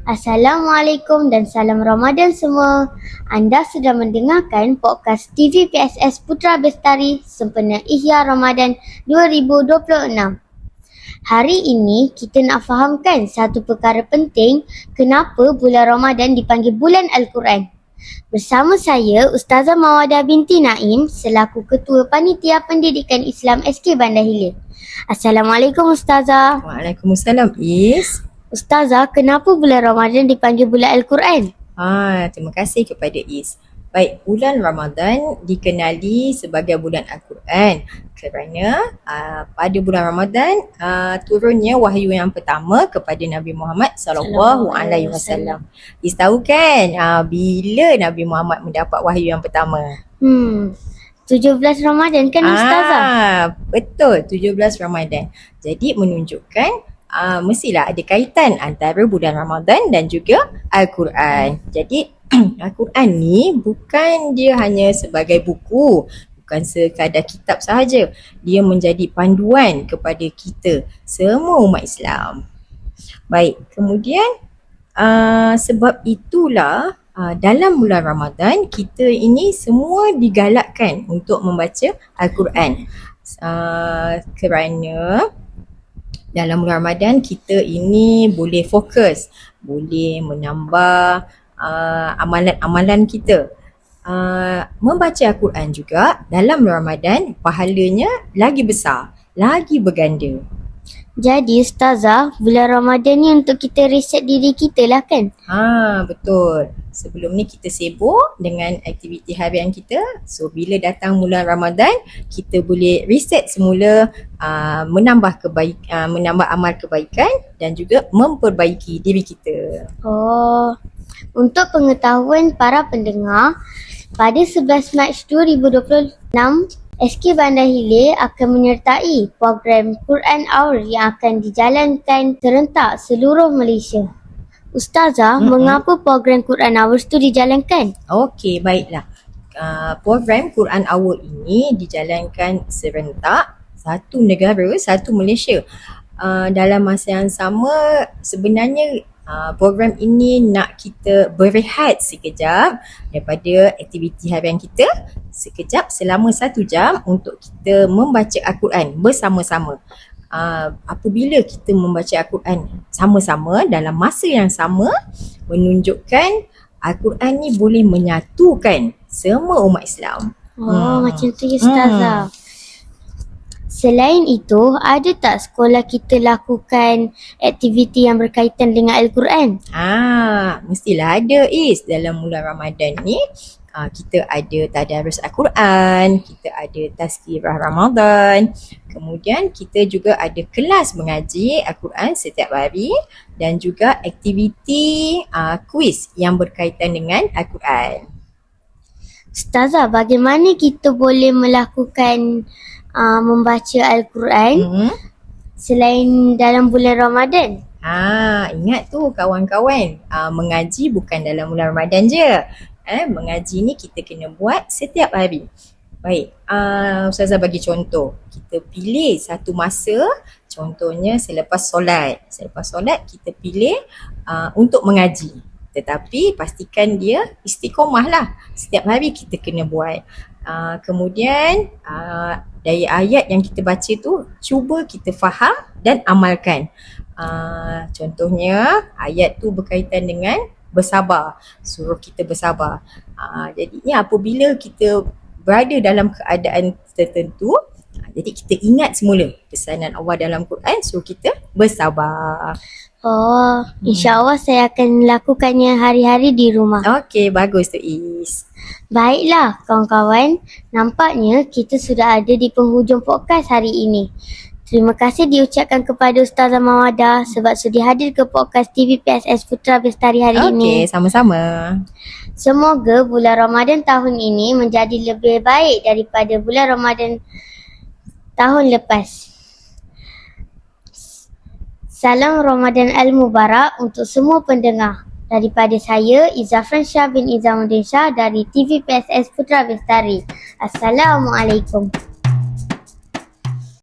Assalamualaikum dan salam Ramadan semua. Anda sedang mendengarkan podcast TV PSS Putra Bestari sempena Ihya Ramadan 2026. Hari ini kita nak fahamkan satu perkara penting, kenapa bulan Ramadan dipanggil bulan Al-Quran. Bersama saya Ustazah Mawadah binti Naim selaku Ketua Panitia Pendidikan Islam SK Bandar Hilir. Assalamualaikum Ustazah. Waalaikumsalam Is. Ustazah, kenapa bulan Ramadan dipanggil bulan Al-Quran? Terima kasih kepada Is. Baik, bulan Ramadan dikenali sebagai bulan Al-Quran kerana pada bulan Ramadan turunnya wahyu yang pertama kepada Nabi Muhammad SAW. Is tahu kan bila Nabi Muhammad mendapat wahyu yang pertama? 17 Ramadan kan Ustazah? Betul, 17 Ramadan. Jadi menunjukkan mestilah ada kaitan antara bulan Ramadan dan juga Al-Quran. Jadi Al-Quran ni bukan dia hanya sebagai buku, bukan sekadar kitab sahaja. Dia menjadi panduan kepada kita semua umat Islam. Baik, kemudian sebab itulah dalam bulan Ramadan kita ini semua digalakkan untuk membaca Al-Quran. Kerana dalam bulan Ramadan kita ini boleh fokus, boleh menambah amalan-amalan kita. Membaca Al-Quran juga dalam bulan Ramadan pahalanya lagi besar, lagi berganda. Jadi Ustazah, bulan Ramadan ni untuk kita reset diri kita lah kan? Betul. Sebelum ni kita sibuk dengan aktiviti harian kita. So bila datang bulan Ramadan, kita boleh reset semula, menambah amal kebaikan dan juga memperbaiki diri kita. Untuk pengetahuan para pendengar, pada 11 Mac 2026, SK Bandar Hilir akan menyertai program Quran Hour yang akan dijalankan serentak seluruh Malaysia. Ustazah, mengapa program Quran Hour itu dijalankan? Okey, baiklah. Program Quran Hour ini dijalankan serentak satu negara, satu Malaysia. Dalam masa yang sama, sebenarnya program ini nak kita berehat sekejap daripada aktiviti harian kita sekejap selama 1 jam untuk kita membaca Al-Quran bersama-sama. Apabila kita membaca Al-Quran sama-sama dalam masa yang sama, menunjukkan Al-Quran ni boleh menyatukan semua umat Islam. Macam tu ya Ustazah. Selain itu, ada tak sekolah kita lakukan aktiviti yang berkaitan dengan Al-Quran? Mestilah ada Is. Dalam bulan Ramadan ni kita ada tadarus Al-Quran, kita ada tazkirah Ramadan, kemudian kita juga ada kelas mengaji Al-Quran setiap hari dan juga aktiviti kuis yang berkaitan dengan Al-Quran. Ustazah, bagaimana kita boleh melakukan membaca Al-Quran selain dalam bulan Ramadan? Ingat tu kawan-kawan, mengaji bukan dalam bulan Ramadan je. Mengaji ni kita kena buat setiap hari. Baik, Ustazah bagi contoh. Kita pilih satu masa, contohnya selepas solat. Selepas solat kita pilih untuk mengaji. Tetapi pastikan dia istiqomah lah. Setiap hari kita kena buat. Kemudian dari ayat yang kita baca tu cuba kita faham dan amalkan. Contohnya ayat tu berkaitan dengan bersabar, suruh kita bersabar. Jadinya apabila kita berada dalam keadaan tertentu, jadi kita ingat semula pesanan Allah dalam Quran suruh kita bersabar. InsyaAllah saya akan lakukannya hari-hari di rumah. Okey, bagus tu Is. Baiklah kawan-kawan, nampaknya kita sudah ada di penghujung podcast hari ini. Terima kasih diucapkan kepada Ustazah Mawadah sebab sudi hadir ke podcast TV PSS Putra Bestari hari ini. Okey, sama-sama. Semoga bulan Ramadan tahun ini menjadi lebih baik daripada bulan Ramadan tahun lepas. Salam Ramadan Al-Mubarak untuk semua pendengar. Daripada saya, Izzafran Shah bin Izzamuddin Shah dari TV PSS Putra Bestari. Assalamualaikum.